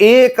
$1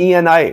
ENI।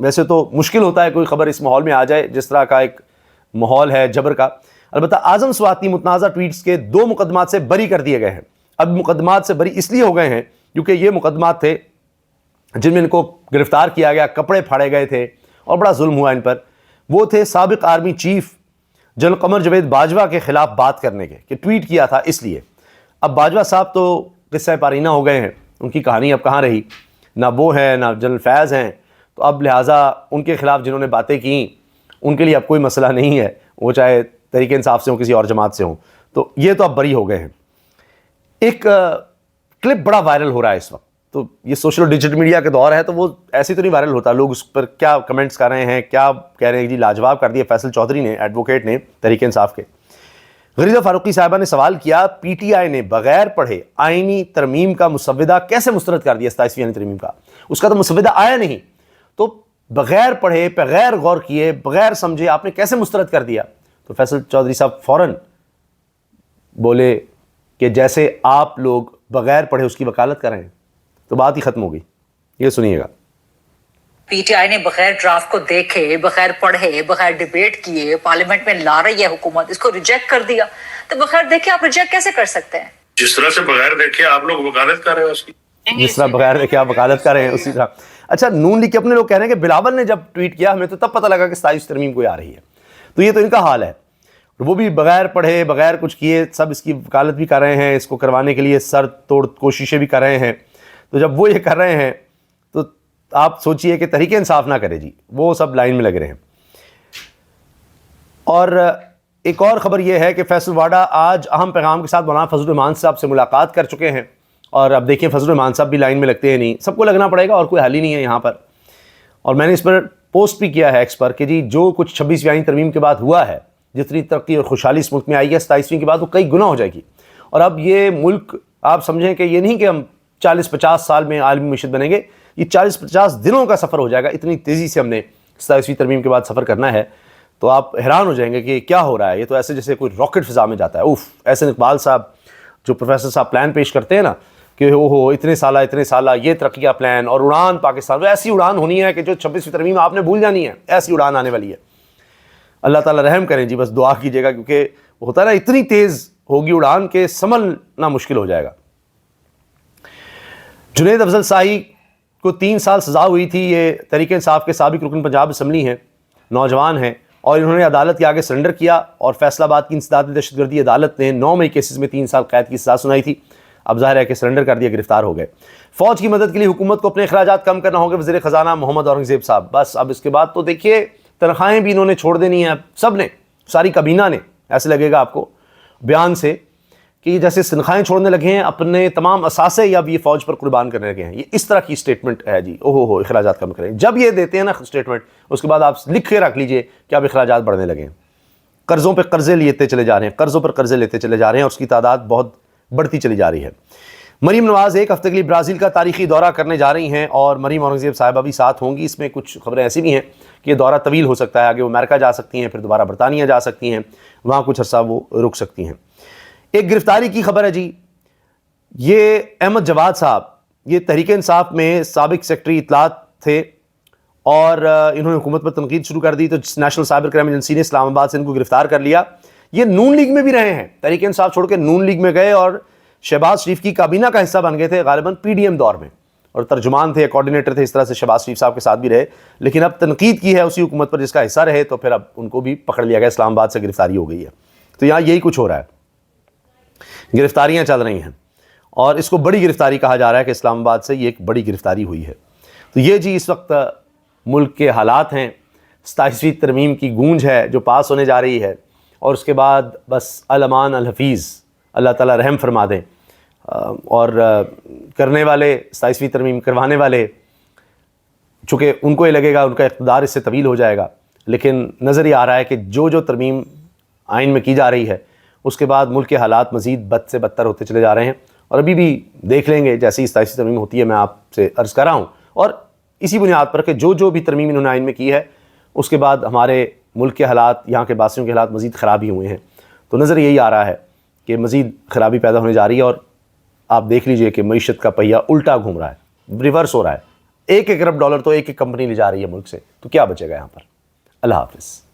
ویسے تو مشکل ہوتا ہے کوئی خبر اس ماحول میں آ جائے جس طرح کا ایک ماحول ہے جبر کا. البتہ اعظم سواتنی متنازع ٹویٹس کے 2 مقدمات سے بری کر دیے گئے ہیں. اب مقدمات سے بری اس لیے ہو گئے ہیں کیونکہ یہ مقدمات تھے جن میں ان کو گرفتار کیا گیا, کپڑے پھاڑے گئے تھے اور بڑا ظلم ہوا ان پر. وہ تھے سابق army chief general Qamar Javed Bajwa کے خلاف بات کرنے کے, کہ ٹویٹ کیا تھا اس لیے. اب باجوہ صاحب تو قصہ پارینہ ہو گئے ہیں, ان کی کہانی اب کہاں رہی, نہ وہ ہیں نہ جنرل فیض ہیں. تو اب لہٰذا ان کے خلاف جنہوں نے باتیں کیں ان کے لیے اب کوئی مسئلہ نہیں ہے, وہ چاہے تحریک انصاف سے ہوں کسی اور جماعت سے ہوں. تو یہ تو اب بری ہو گئے ہیں. ایک کلپ بڑا وائرل ہو رہا ہے اس وقت, تو یہ سوشل ڈیجیٹل میڈیا کے دور ہے تو وہ ایسے تو نہیں وائرل ہوتا, لوگ اس پر کیا کمنٹس کر رہے ہیں, کیا کہہ رہے ہیں جی لاجواب کر دیا فیصل چودھری نے, ایڈوکیٹ نے تحریک انصاف کے. غریزہ فاروقی صاحبہ نے سوال کیا پی ٹی آئی نے بغیر پڑھے آئینی ترمیم کا مسودہ کیسے مسترد کر دیا, 27ویں آئینی ترمیم کا, اس کا تو مسودہ آیا نہیں, تو بغیر پڑھے بغیر غور کیے بغیر سمجھے آپ نے کیسے مسترد کر دیا. تو فیصل چودھری صاحب فوراً بولے کہ جیسے آپ لوگ بغیر پڑھے اس کی وکالت کر رہے ہیں. تو بات ہی ختم ہو گئی. یہ سنیے گا. پی ٹی آئی نے بغیر ڈرافٹ کو دیکھے, بغیر پڑھے, بغیر ڈیبیٹ کیے پارلیمنٹ میں لا رہی ہے حکومت, اس کو ریجیکٹ کر دیا. تو بغیر دیکھے آپ ریجیکٹ کیسے کر سکتے ہیں؟ جس طرح سے بغیر دیکھے آپ لوگ وکالت کر رہے ہیں اس کی, جس طرح بغیر دیکھے آپ وکالت کر رہے ہیں اسی طرح. اچھا, نون لیگ کے اپنے لوگ کہہ رہے ہیں کہ بلاول نے جب ٹویٹ کیا ہمیں تو تب پتہ لگا کہ 27 ترمیم کوئی آ رہی ہے. تو یہ تو ان کا حال ہے, وہ بھی بغیر پڑھے بغیر کچھ کیے سب اس کی وکالت بھی کر رہے ہیں, اس کو کروانے کے لیے سر توڑ کوششیں بھی کر رہے ہیں. تو جب وہ یہ کر رہے ہیں تو آپ سوچئے کہ تحریک انصاف نہ کرے جی, وہ سب لائن میں لگ رہے ہیں. اور ایک اور خبر یہ ہے کہ فیصل واڈا آج اہم پیغام کے ساتھ مولانا فضل الرحمان صاحب سے ملاقات کر چکے ہیں. اور اب دیکھیں فضل الرحمان صاحب بھی لائن میں لگتے ہیں نہیں, سب کو لگنا پڑے گا اور کوئی حل ہی نہیں ہے یہاں پر. اور میں نے اس پر پوسٹ بھی کیا ہے ایکس پر کہ جی جو کچھ 26ویں آئین ترمیم کے بعد ہوا ہے, جتنی ترقی اور خوشحالی اس ملک میں آئی ہے 27ویں کے بعد وہ کئی گنا ہو جائے گی. اور اب یہ ملک آپ سمجھیں کہ یہ نہیں کہ ہم 40-50 سال میں عالمی معیشت بنیں گے, یہ 40-50 دنوں کا سفر ہو جائے گا. اتنی تیزی سے ہم نے 27ویں ترمیم کے بعد سفر کرنا ہے. تو آپ حیران ہو جائیں گے کہ کیا ہو رہا ہے. یہ تو ایسے جیسے کوئی راکٹ فضا میں جاتا ہے. اوف, احسن اقبال صاحب جو پروفیسر صاحب پلان پیش کرتے ہیں نا کہ ہو اتنے سالہ یہ ترقی کا پلان اور اڑان پاکستان, وہ ایسی اڑان ہونی ہے کہ جو 26ویں ترمیم آپ نے بھول جانی ہے, ایسی اڑان آنے والی ہے. اللہ تعالیٰ رحم کریں جی, بس دعا کیجیے گا کیونکہ ہوتا ہے نا اتنی تیز ہوگی اڑان کہ سنبھلنا مشکل ہو جائے گا. جنید افضل شاہی کو 3 سال سزا ہوئی تھی. یہ تحریک انصاف کے سابق رکن پنجاب اسمبلی ہیں, نوجوان ہیں, اور انہوں نے عدالت کے آگے سرنڈر کیا اور فیصل آباد کی انسداد دہشت گردی عدالت نے 9 مئی کیسز میں 3 سال قید کی سزا سنائی تھی. اب ظاہر ہے کہ سرنڈر کر دیا, گرفتار ہو گئے. فوج کی مدد کے لیے حکومت کو اپنے اخراجات کم کرنا ہوگا, وزیر خزانہ محمد اورنگزیب صاحب. بس اب اس کے بعد تو دیکھیے تنخواہیں بھی انہوں نے چھوڑ دینی ہیں, سب نے, ساری کابینہ نے. ایسے لگے گا آپ کو بیان سے کہ جیسے تنخواہیں چھوڑنے لگے ہیں, اپنے تمام اثاثے اب یہ فوج پر قربان کرنے لگے ہیں. یہ اس طرح کی اسٹیٹمنٹ ہے جی, ہو اخراجات کم کریں. جب یہ دیتے ہیں نا اسٹیٹمنٹ, اس کے بعد آپ لکھ کے رکھ لیجئے کہ اب اخراجات بڑھنے لگے ہیں. قرضوں پہ قرضے لیتے چلے جا رہے ہیں, قرضوں پر قرضے لیتے چلے جا رہے ہیں, اور اس کی تعداد بہت بڑھتی چلی جا رہی ہے. مریم نواز 1 ہفتے کے لیے برازیل کا تاریخی دورہ کرنے جا رہی ہیں, اور مریم اورنگزیب صاحبہ بھی ساتھ ہوں گی. اس میں کچھ خبریں ایسی بھی ہیں کہ یہ دورہ طویل ہو سکتا ہے, آگے وہ امریکہ جا سکتی ہیں, پھر دوبارہ برطانیہ جا سکتی ہیں, وہاں کچھ عرصہ وہ رک سکتی ہیں. ایک گرفتاری کی خبر ہے جی, یہ احمد جواد صاحب, یہ تحریک انصاف میں سابق سیکرٹری اطلاعات تھے, اور انہوں نے حکومت پر تنقید شروع کر دی. تو نیشنل سائبر کرائم ایجنسی نے اسلام آباد سے ان کو گرفتار کر لیا. یہ نون لیگ میں بھی رہے ہیں, تحریک انصاف چھوڑ کے نون لیگ میں گئے اور شہباز شریف کی کابینہ کا حصہ بن گئے تھے, غالباً پی ڈی ایم دور میں, اور ترجمان تھے, کوارڈینیٹر تھے, اس طرح سے شہباز شریف صاحب کے ساتھ بھی رہے. لیکن اب تنقید کی ہے اسی حکومت پر جس کا حصہ رہے, تو پھر اب ان کو بھی پکڑ لیا گیا, اسلام آباد سے گرفتاری ہو گئی ہے. تو یہاں یہی کچھ ہو رہا ہے, گرفتاریاں چل رہی ہیں, اور اس کو بڑی گرفتاری کہا جا رہا ہے کہ اسلام آباد سے یہ ایک بڑی گرفتاری ہوئی ہے. تو یہ جی اس وقت ملک کے حالات ہیں. 27ویں ترمیم کی گونج ہے جو پاس ہونے جا رہی ہے, اور اس کے بعد بس الامان الحفیظ, اللہ تعالیٰ رحم فرما دیں. اور کرنے والے 27ویں ترمیم کروانے والے, چونکہ ان کو یہ لگے گا ان کا اقتدار اس سے طویل ہو جائے گا, لیکن نظر یہ آ رہا ہے کہ جو ترمیم آئین میں کی جا رہی ہے اس کے بعد ملک کے حالات مزید بد سے بدتر ہوتے چلے جا رہے ہیں. اور ابھی بھی دیکھ لیں گے جیسی 27ویں ترمیم ہوتی ہے, میں آپ سے عرض کر رہا ہوں, اور اسی بنیاد پر کہ جو بھی ترمیم انہوں نے آئین میں کی ہے اس کے بعد ہمارے ملک کے حالات, یہاں کے باسیوں کے حالات مزید خراب ہی ہوئے ہیں. تو نظر یہی آ رہا ہے کہ مزید خرابی پیدا ہونے جا رہی ہے, اور آپ دیکھ لیجئے کہ معیشت کا پہیہ الٹا گھوم رہا ہے, ریورس ہو رہا ہے, 1 ارب ڈالر تو ایک ایک کمپنی لے جا رہی ہے ملک سے, تو کیا بچے گا یہاں پر. اللہ حافظ.